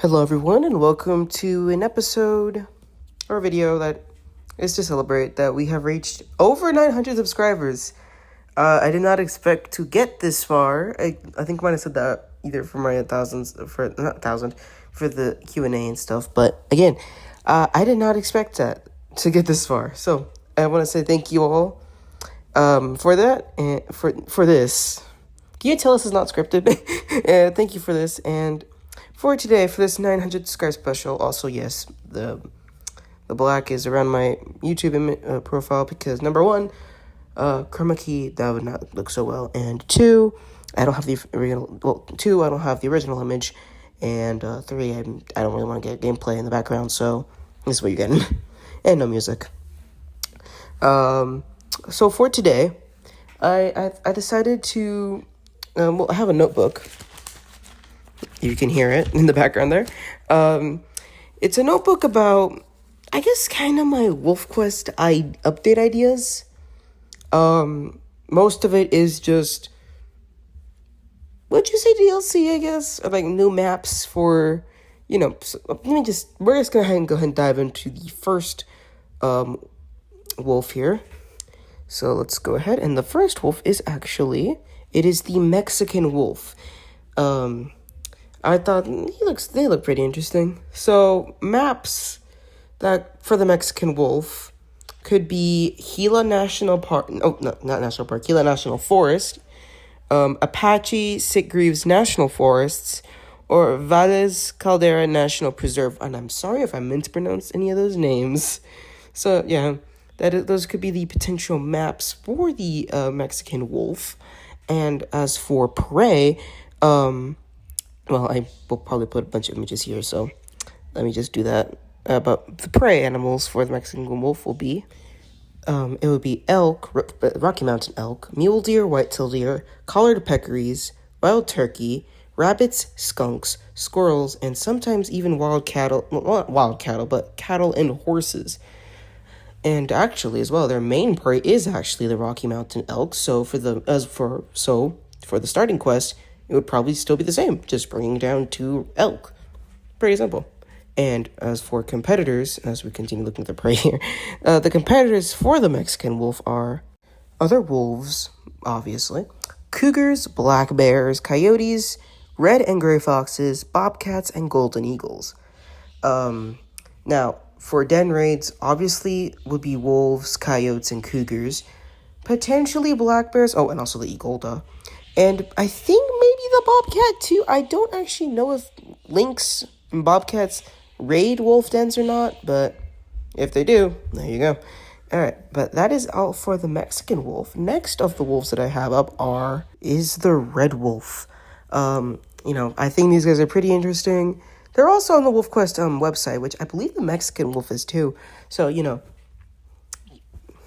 Hello, everyone, and welcome to an episode or a video that is to celebrate that we have reached over 900 subscribers. I did not expect to get this far. I think I might have said that either for my for the Q&A and stuff. But again, I did not expect that to get this far. So I want to say thank you all for that and for this. Can you tell us it's not scripted? Thank you for this. And for today, for this 900 subscribe special, also, yes, the black is around my YouTube profile because, number one, chroma key, that would not look so well. And two, I don't have the original image. And three, I don't really want to get gameplay in the background, so this is what you're getting. And no music. So for today, I decided to, I have a notebook. You can hear it in the background there. It's a notebook about, I guess, kind of my Wolfquest update ideas. Most of it is just, would you say DLC, I guess? Or like new maps for, we're just going to go ahead and dive into the first wolf here. So let's go ahead. And the first wolf is it is the Mexican wolf. I thought they look pretty interesting. So maps that for the Mexican wolf could be Gila National Park. Oh, no, not National Park. Gila National Forest, Apache Sitgreaves National Forests, or Valles Caldera National Preserve. And I'm sorry if I meant to pronounce any of those names. So yeah, those could be the potential maps for the Mexican wolf. And as for prey, well, I will probably put a bunch of images here, so let me just do that. But the prey animals for the Mexican wolf will be, it would be elk, Rocky Mountain elk, mule deer, white-tailed deer, collared peccaries, wild turkey, rabbits, skunks, squirrels, and sometimes even wild cattle, well, not wild cattle, but cattle and horses. And actually, as well, their main prey is actually the Rocky Mountain elk. So for the starting quest, it would probably still be the same, just bringing down 2 elk. Pretty simple. And as for competitors, as we continue looking at the prey here, the competitors for the Mexican wolf are other wolves, obviously, cougars, black bears, coyotes, red and gray foxes, bobcats, and golden eagles. Now, for den raids, obviously, would be wolves, coyotes, and cougars, potentially black bears, and also the eagle, duh. And I think maybe the bobcat too. I don't actually know if lynx and bobcats raid wolf dens or not, but if they do, there you go. Alright, but that is all for the Mexican wolf. Next of the wolves that I have up is the red wolf. I think these guys are pretty interesting. They're also on the Wolfquest website, which I believe the Mexican wolf is too. So,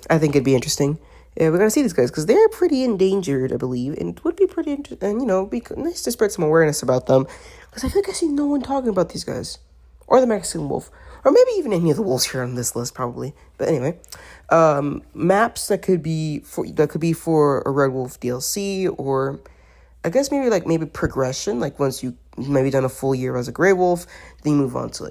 I think it'd be interesting. Yeah, we're going to see these guys because they're pretty endangered, I believe, and it would be pretty interesting, and, be nice to spread some awareness about them because I feel like I see no one talking about these guys or the Mexican wolf or maybe even any of the wolves here on this list, probably. But anyway, maps that could be for a Red Wolf DLC or I guess maybe progression, like once you maybe done a full year as a Gray Wolf, then you move on to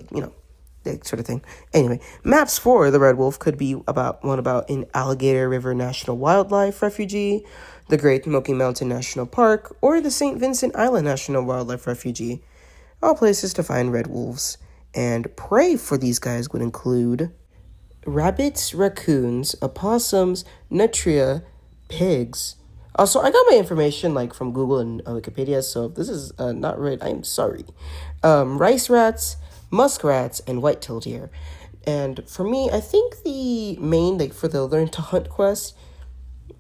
that sort of thing. Anyway, maps for the Red Wolf could be about in Alligator River National Wildlife Refuge, the Great Smoky Mountain National Park, or the St. Vincent Island National Wildlife Refuge. All places to find red wolves. And prey for these guys would include rabbits, raccoons, opossums, nutria, pigs. Also, I got my information from Google and Wikipedia, so if this is not right, I'm sorry. Rice rats, muskrats, and white-tailed deer. And for me, I think the main, for the Learn to Hunt quest,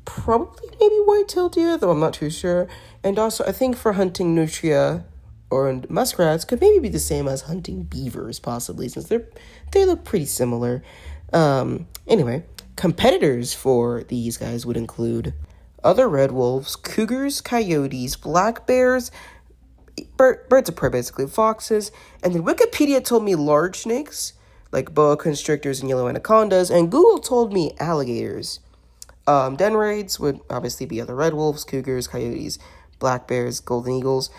probably maybe white-tailed deer, though I'm not too sure. And also, I think for hunting nutria or muskrats could maybe be the same as hunting beavers, possibly, since they look pretty similar. Anyway, competitors for these guys would include other red wolves, cougars, coyotes, black bears, birds of prey, basically, foxes, and then Wikipedia told me large snakes, like boa constrictors and yellow anacondas, and Google told me alligators. Den raids would obviously be other red wolves, cougars, coyotes, black bears, golden eagles.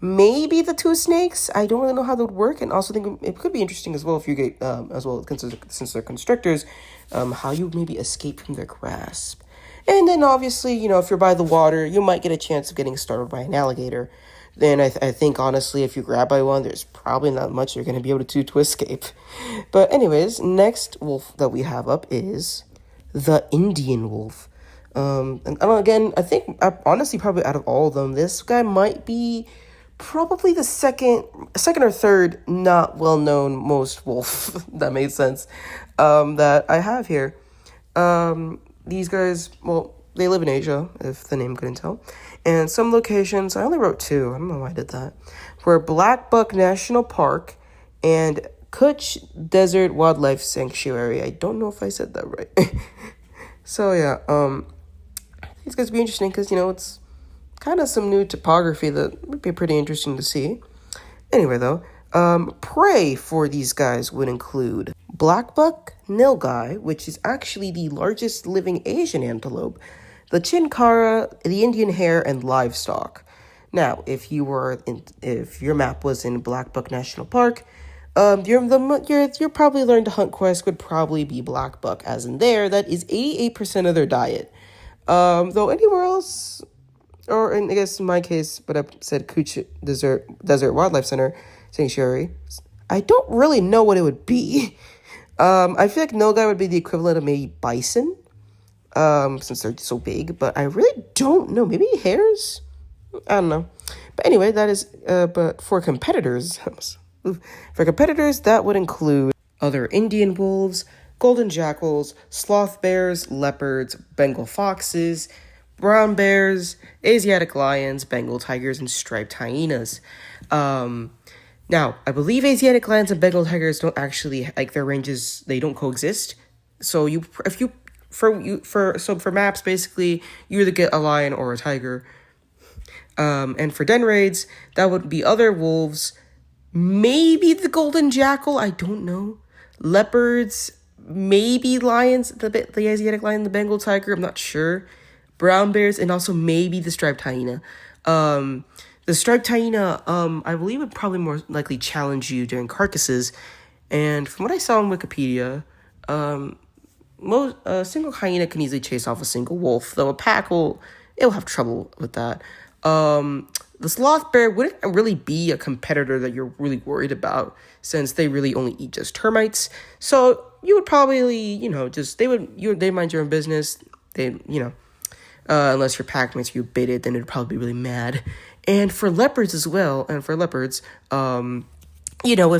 Maybe the two snakes. I don't really know how that would work, and also think it could be interesting as well if you get as well since they're constrictors, how you maybe escape from their grasp. And then obviously, if you're by the water, you might get a chance of getting startled by an alligator. Then I think honestly, if you grab by one, there's probably not much you're going to be able to do to escape. But anyways, next wolf that we have up is the Indian wolf. And again, I think honestly, probably out of all of them, this guy might be probably the second or third not well known most wolf. That made sense. That I have here. These guys, well, they live in Asia, if the name couldn't tell. And some locations, I only wrote two, I don't know why I did that, were Black Buck National Park and Kutch Desert Wildlife Sanctuary. I don't know if I said that right. So yeah, I think it's going to be interesting because, it's kind of some new topography that would be pretty interesting to see. Anyway, though, prey for these guys would include black buck nilgai, which is actually the largest living Asian antelope, the chinkara, the Indian hare, and livestock. Now, if your map was in Black Buck National Park, your probably learned to hunt quest would probably be black buck, as in there that is 88% of their diet. Though anywhere else, or I guess in my case, but I said Kutch Desert Wildlife Center Sanctuary, I don't really know what it would be. I feel like nilgai would be the equivalent of maybe bison, since they're so big, but I really don't know. Maybe hares? I don't know. But anyway, that is, but for competitors, that would include other Indian wolves, golden jackals, sloth bears, leopards, Bengal foxes, brown bears, Asiatic lions, Bengal tigers, and striped hyenas. Now, I believe Asiatic lions and Bengal tigers don't actually, their ranges, they don't coexist. So for maps, basically, you either get a lion or a tiger. And for den raids, that would be other wolves, maybe the golden jackal, I don't know. Leopards, maybe lions, the Asiatic lion, the Bengal tiger, I'm not sure. Brown bears, and also maybe the striped hyena. The striped hyena, I believe would probably more likely challenge you during carcasses. And from what I saw on Wikipedia, a single hyena can easily chase off a single wolf, though a pack it'll have trouble with that. The sloth bear wouldn't really be a competitor that you're really worried about, since they really only eat just termites. So you would probably, they mind your own business. Unless your pack mates you baited, then it'd probably be really mad. And for leopards as well, if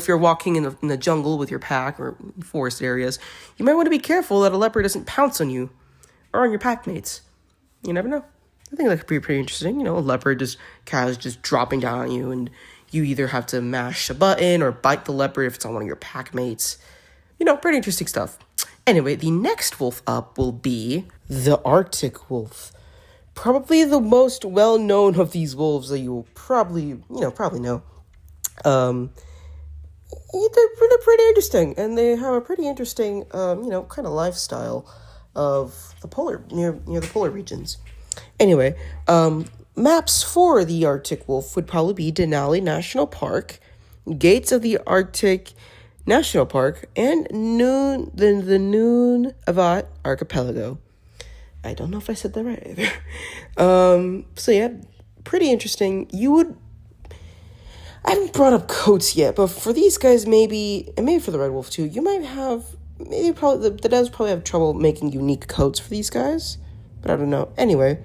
you're walking in the jungle with your pack or forest areas, you might want to be careful that a leopard doesn't pounce on you or on your pack mates. You never know. I think that could be pretty interesting. A leopard just dropping down on you, and you either have to mash a button or bite the leopard if it's on one of your pack mates. Pretty interesting stuff. Anyway, the next wolf up will be the Arctic wolf. Probably the most well-known of these wolves that you will probably know. They're pretty interesting, and they have a pretty interesting, kind of lifestyle of the near the polar regions. Anyway, maps for the Arctic wolf would probably be Denali National Park, Gates of the Arctic National Park, and the Nunavut Archipelago. I don't know if I said that right either. So yeah, pretty interesting. I haven't brought up coats yet, but for these guys, and maybe for the red wolf too, you might have, the devs probably have trouble making unique coats for these guys, but I don't know. Anyway,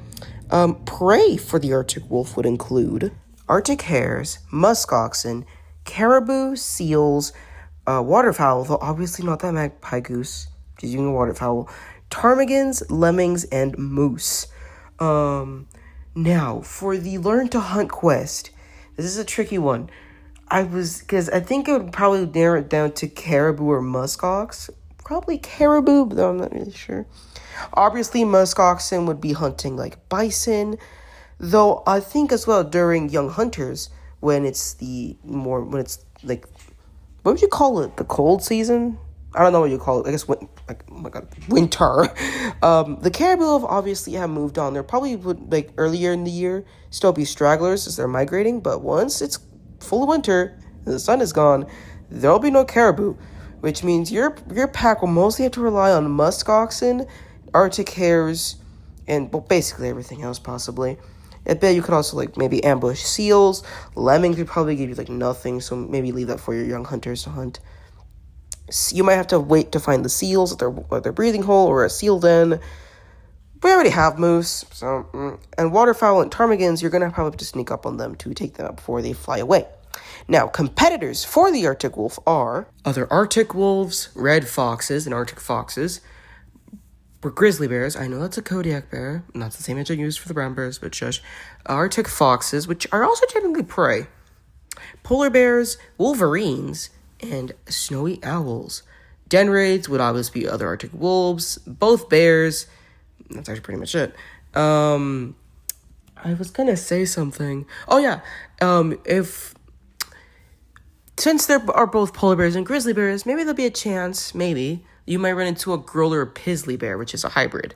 prey for the Arctic wolf would include Arctic hares, musk oxen, caribou, seals, waterfowl, though obviously not that magpie goose, just using a waterfowl, ptarmigans, lemmings, and moose. Now, for the Learn to Hunt quest, this is a tricky one. Because I think it would probably narrow it down to caribou or muskox. Probably caribou, but I'm not really sure. Obviously, musk oxen would be hunting like bison, though I think as well during young hunters, when it's what would you call it? The cold season? I don't know what you call it. I guess oh my god, winter. The caribou wolf obviously have moved on. They're probably would like earlier in the year still be stragglers as they're migrating, but once it's full winter and the sun is gone, there'll be no caribou, which means your pack will mostly have to rely on musk oxen, Arctic hares, and well, basically everything else possibly. I bet you could also like maybe ambush seals. Lemmings would probably give you like nothing, so maybe leave that for your young hunters to hunt. You might have to wait to find the seals at their breathing hole or a seal den. We already have moose, so and waterfowl and ptarmigans, you're gonna probably have to sneak up on them to take them out before they fly away. Now, competitors for the Arctic wolf are other Arctic wolves, red foxes, and Arctic foxes. We're grizzly bears. I know that's a Kodiak bear. Not the same as I used for the brown bears, but shush. Arctic foxes, which are also technically prey. Polar bears, wolverines, and snowy owls. Den raids would obviously be other Arctic wolves, both bears. That's actually pretty much it. I was gonna say something. Oh yeah, since there are both polar bears and grizzly bears, maybe there'll be a chance, maybe, you might run into a growler or pizzly bear, which is a hybrid.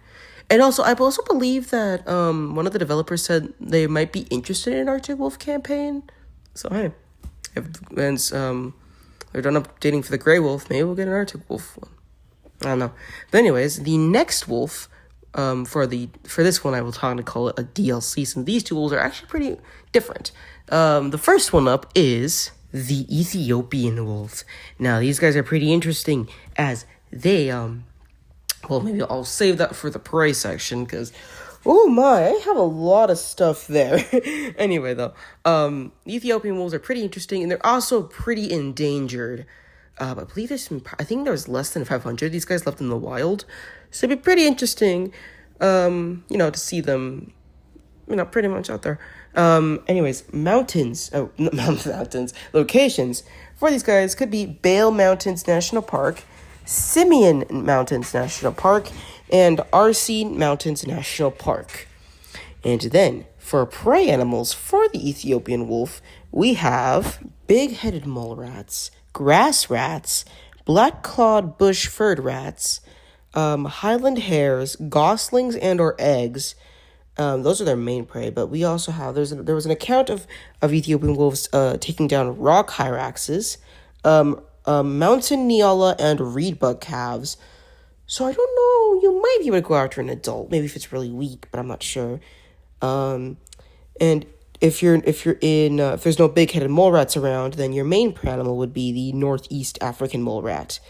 And also, I also believe that one of the developers said they might be interested in an Arctic wolf campaign. So hey, once they're done updating for the gray wolf, maybe we'll get an Arctic wolf one. I don't know. But anyways, the next wolf, for this one, I will call it a DLC, since these two wolves are actually pretty different. The first one up is the Ethiopian wolf. Now, these guys are pretty interesting as they, well, maybe I'll save that for the prey section, because, oh my, I have a lot of stuff there. Anyway, though, the Ethiopian wolves are pretty interesting, and they're also pretty endangered. I believe I think there was less than 500 of these guys left in the wild, so it'd be pretty interesting, to see them, pretty much out there. Anyways, mountains, locations for these guys could be Bale Mountains National Park, Simeon Mountains National Park, and RC Mountains National Park. And then, for prey animals for the Ethiopian wolf, we have big-headed mole rats, grass rats, black-clawed bush-furred rats, Highland hares, goslings and or eggs. Those are their main prey, but we also have, there was an account of Ethiopian wolves taking down rock hyraxes, mountain neola, and reedbug calves. So I don't know, you might be able to go after an adult, maybe if it's really weak, but I'm not sure. And if there's no big-headed mole rats around, then your main prey animal would be the Northeast African mole rat.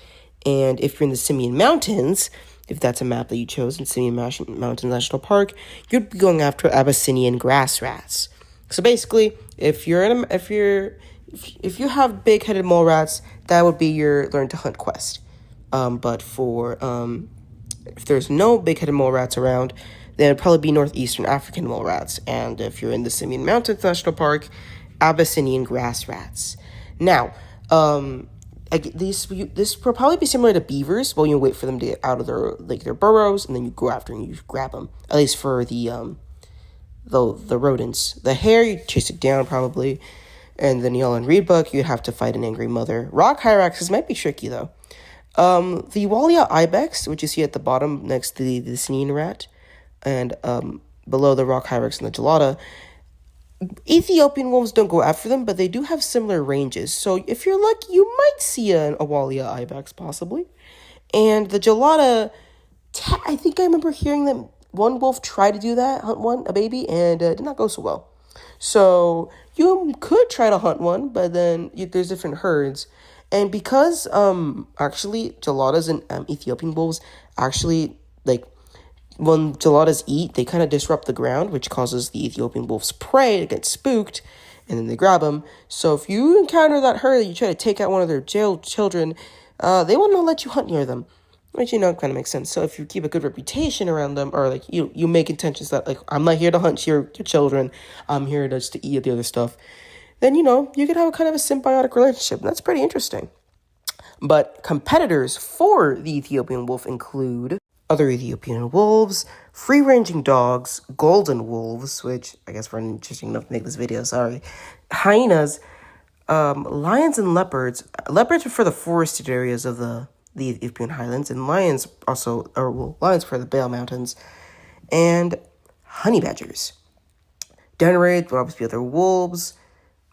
And if you're in the Simeon Mountains, if that's a map that you chose in Simeon Mountains National Park, you'd be going after Abyssinian grass rats. So basically, if you have big-headed mole rats, that would be your learn to hunt quest. But for if there's no big-headed mole rats around, then it'd probably be Northeastern African mole rats. And if you're in the Simeon Mountains National Park, Abyssinian grass rats. Now, this will probably be similar to beavers, but you wait for them to get out of their burrows, and then you go after and you grab them. At least for the rodents. The hare, you chase it down probably, and the neola and reedbug, you'd have to fight an angry mother. Rock hyraxes might be tricky though. The Walia ibex, which you see at the bottom next to the Snean rat, and below the rock hyrax and the gelada, Ethiopian wolves don't go after them, but they do have similar ranges. So if you're lucky, you might see a Walia ibex possibly. And the gelada, I think I remember hearing that one wolf tried to do that, hunt a baby, and it did not go so well. So you could try to hunt one, but then there's different herds. And because actually geladas and Ethiopian wolves actually, like, when geladas eat, they kind of disrupt the ground, which causes the Ethiopian wolf's prey to get spooked, and then they grab them. So if you encounter that herd, you try to take out one of their children, they won't let you hunt near them, which, kind of makes sense. So if you keep a good reputation around them, or like you make intentions that, like, I'm not here to hunt your children, I'm here just to eat the other stuff, then, you could have a kind of a symbiotic relationship. And that's pretty interesting. But competitors for the Ethiopian wolf include other Ethiopian wolves, free-ranging dogs, golden wolves, which I guess we're interesting enough to make this video, sorry, hyenas, lions and leopards. Leopards are for the forested areas of the the Ethiopian highlands, and lions also, or well, lions for the Bale Mountains, and honey badgers. Denrate would obviously be other wolves.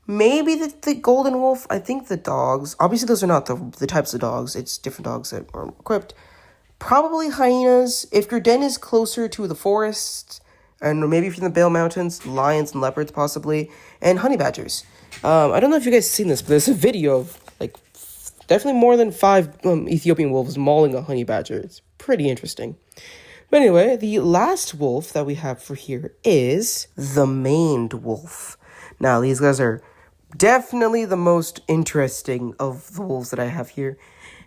Maybe the golden wolf. I think the dogs. Obviously, those are not the types of dogs. It's different dogs that are equipped. Probably hyenas. If your den is closer to the forest, and maybe if you're in the Bale Mountains, lions and leopards possibly, and honey badgers. I don't know if you guys have seen this, but there's a video of definitely more than 5 Ethiopian wolves mauling a honey badger. It's pretty interesting. But anyway, the last wolf that we have for here is the maned wolf. Now, these guys are definitely the most interesting of the wolves that I have here,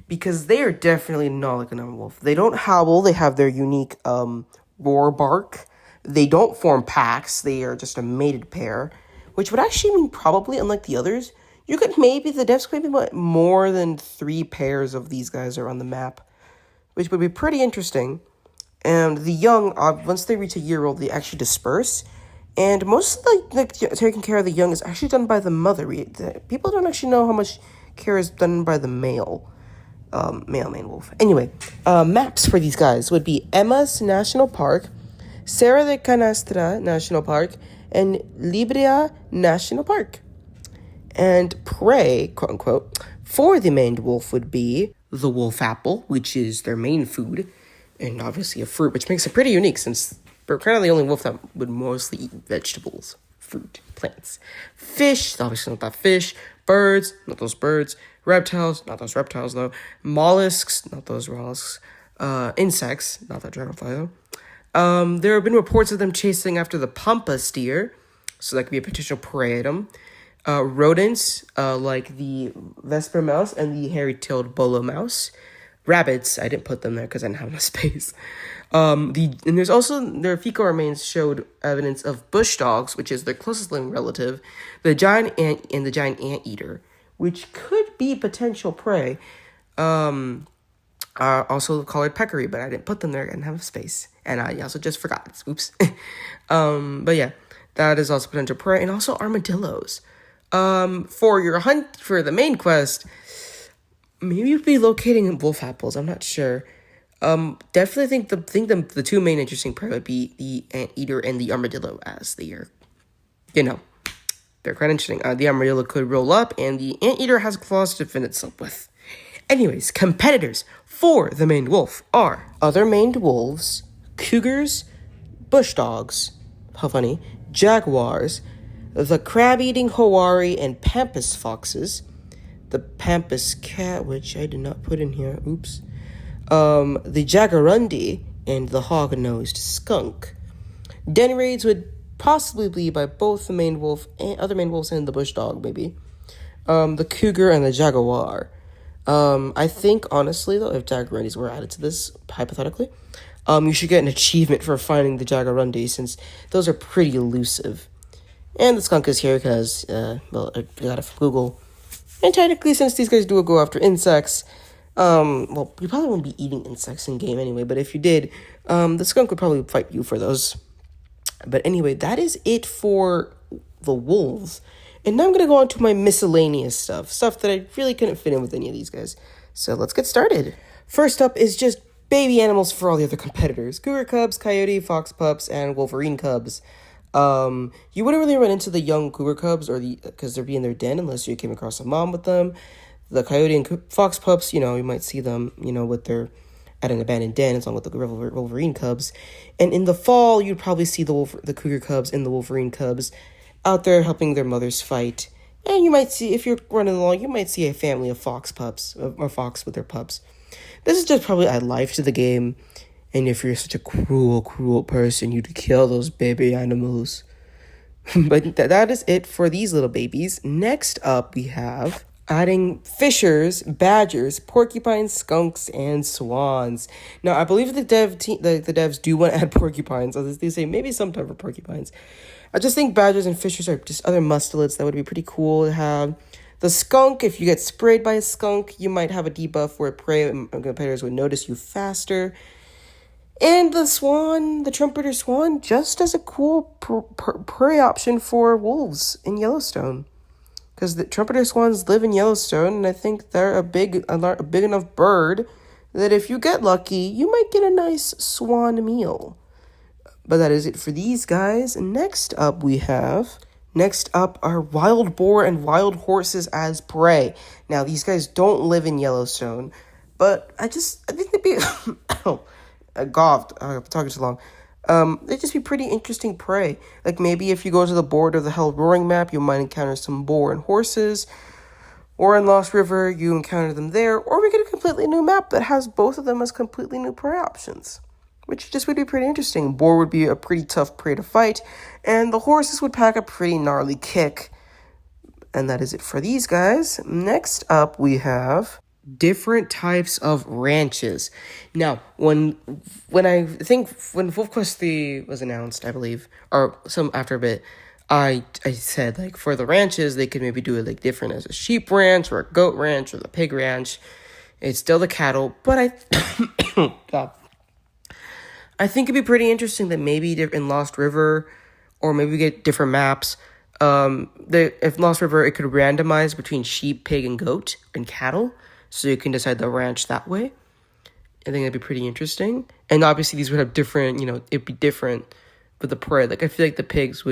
because they are definitely not like a normal wolf. They don't howl. They have their unique roar bark. They don't form packs. They are just a mated pair, which would actually mean probably, unlike the others, the devs could maybe more than 3 pairs of these guys are on the map, which would be pretty interesting. And the young, once they reach a year old, they actually disperse. And most of the taking care of the young is actually done by the mother. People don't actually know how much care is done by the male maned wolf. Anyway, maps for these guys would be Emma's National Park, Serra de Canastra National Park, and Libria National Park. And prey, quote unquote, for the maned wolf would be the wolf apple, which is their main food, and obviously a fruit, which makes it pretty unique since they're kind of the only wolf that would mostly eat vegetables, fruit, plants. Fish, obviously not that fish. Birds, not those birds. Reptiles, not those reptiles though. Mollusks, not those mollusks. Insects, not that dragonfly though. There have been reports of them chasing after the pampas deer, so that could be a potential prey item. Rodents, like the Vesper mouse and the hairy-tailed bolo mouse. Rabbits, I didn't put them there because I didn't have enough space. And there's also, their fecal remains showed evidence of bush dogs, which is their closest living relative, the giant ant and the giant anteater, which could be potential prey. Also colored peccary, but I didn't put them there, I didn't have space. And I also just forgot. Oops. But yeah, that is also potential prey, and also armadillos. For your hunt, for the main quest, maybe you'd be locating wolf apples. I'm not sure. Definitely think the 2 main interesting prey would be the anteater and the armadillo, as they are, they're quite interesting. The armadillo could roll up, and the anteater has claws to defend itself with. Anyways, competitors for the maned wolf are other maned wolves, cougars, bush dogs, how funny, jaguars, the crab-eating Hawari and pampas foxes, the pampas cat, which I did not put in here, oops, the jaguarundi, and the hog-nosed skunk. Den raids would possibly be by both the maned wolf and other maned wolves and the bush dog, maybe. The cougar and the jaguar. I think, honestly, though, if jaguarundis were added to this, hypothetically, you should get an achievement for finding the jaguarundi, since those are pretty elusive. And the skunk is here because, I got it from Google. And technically, since these guys do go after insects, you probably won't be eating insects in game anyway, but if you did, the skunk would probably fight you for those. But anyway, that is it for the wolves. And now I'm going to go on to my miscellaneous stuff that I really couldn't fit in with any of these guys. So let's get started. First up is just baby animals for all the other competitors. Cougar cubs, coyote, fox pups, and wolverine cubs. You wouldn't really run into the young cougar cubs because they're in their den unless you came across a mom with them. The coyote and fox pups, you might see them, with their at an abandoned den, along with the wolverine cubs. And in the fall, you'd probably see the cougar cubs and the wolverine cubs out there helping their mothers fight. And you might see, if you're running along, you might see a family of fox pups, or fox with their pups. This is just probably add life to the game. And if you're such a cruel, cruel person, you'd kill those baby animals. But that is it for these little babies. Next up, we have adding fishers, badgers, porcupines, skunks, and swans. Now, I believe the devs do want to add porcupines. As they say, maybe sometime for porcupines. I just think badgers and fishers are just other mustelids that would be pretty cool to have. The skunk, if you get sprayed by a skunk, you might have a debuff where prey competitors would notice you faster. And the swan, the trumpeter swan, just as a cool prey option for wolves in Yellowstone. Because the trumpeter swans live in Yellowstone, and I think they're a big enough bird that if you get lucky, you might get a nice swan meal. But that is it for these guys. Next up are wild boar and wild horses as prey. Now, these guys don't live in Yellowstone, but I think they'd be, oh, I golfed, I'm talking too long. They'd just be pretty interesting prey. Like maybe if you go to the border of the Hell Roaring map, you might encounter some boar and horses. Or in Lost River, you encounter them there. Or we get a completely new map that has both of them as completely new prey options, which just would be pretty interesting. Boar would be a pretty tough prey to fight, and the horses would pack a pretty gnarly kick. And that is it for these guys. Next up, we have different types of ranches. Now, when Wolfquest 3 was announced, I believe, or some after a bit, I said, like, for the ranches, they could maybe do it, like, different as a sheep ranch or a goat ranch or the pig ranch. It's still the cattle, but God. I think it'd be pretty interesting that maybe in Lost River, or maybe we get different maps. If Lost River, it could randomize between sheep, pig, and goat, and cattle, so you can decide the ranch that way. I think that'd be pretty interesting. And obviously, these would have different, it'd be different with the prey. Like, I feel like the pigs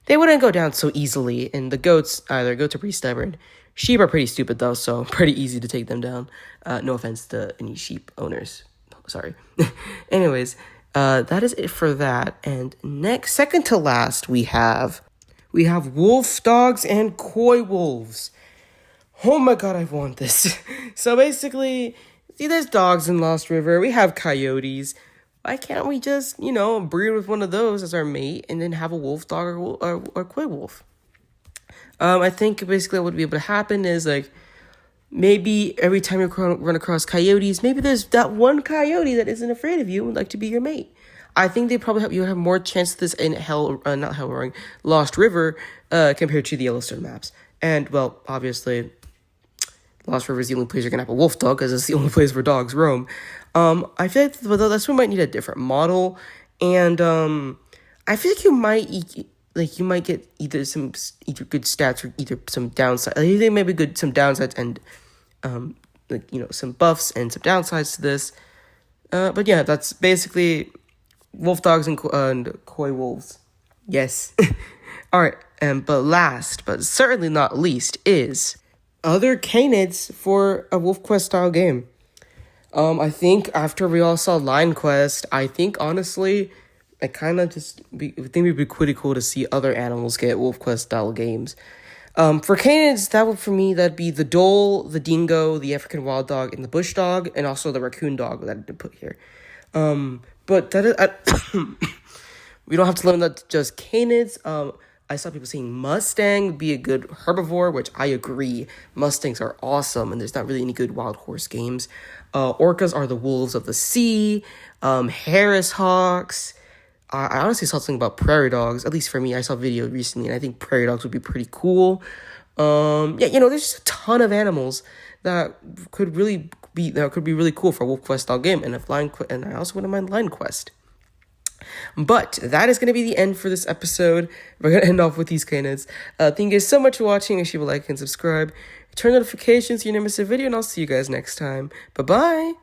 they wouldn't go down so easily, and the goats are pretty stubborn. Sheep are pretty stupid, though, so pretty easy to take them down. No offense to any sheep owners. Sorry. Anyways, that is it for that. And second to last, we have wolf dogs and coy wolves. Oh my god, I want this. So basically, there's dogs in Lost River. We have coyotes. Why can't we just, breed with one of those as our mate and then have a wolf dog or coy wolf? I think basically what would be able to happen is, like, maybe every time you run across coyotes, maybe there's that one coyote that isn't afraid of you and would like to be your mate. I think they probably have more chance of this in Lost River, compared to the Yellowstone maps. And, well, obviously, Lost River is the only place you're going to have a wolf dog, because it's the only place where dogs roam. I feel like that's why we might need a different model. And, I feel like you might get either good stats or either some downsides. I think maybe some downsides and, some buffs and some downsides to this. But yeah, that's basically wolf dogs and coy wolves. Yes. All right. But last, but certainly not least, is other canids for a Wolfquest style game. I think after we all saw Line Quest, I think honestly, I kind of think it'd be pretty cool to see other animals get Wolfquest style games. For canids, that'd be the dole, the dingo, the African wild dog, and the bush dog, and also the raccoon dog that I did put here. But that is, we don't have to limit that to just canids. I saw people saying Mustang would be a good herbivore, which I agree. Mustangs are awesome, and there's not really any good wild horse games. Orcas are the wolves of the sea. Harris hawks. I honestly saw something about prairie dogs. At least for me, I saw a video recently, and I think prairie dogs would be pretty cool. There's just a ton of animals that could be really cool for a Wolfquest style game, and I also wouldn't mind Line Quest. But that is going to be the end for this episode. We're going to end off with these canids. Thank you guys so much for watching. Make sure you like and subscribe. Turn notifications so you never miss a video, and I'll see you guys next time. Bye-bye.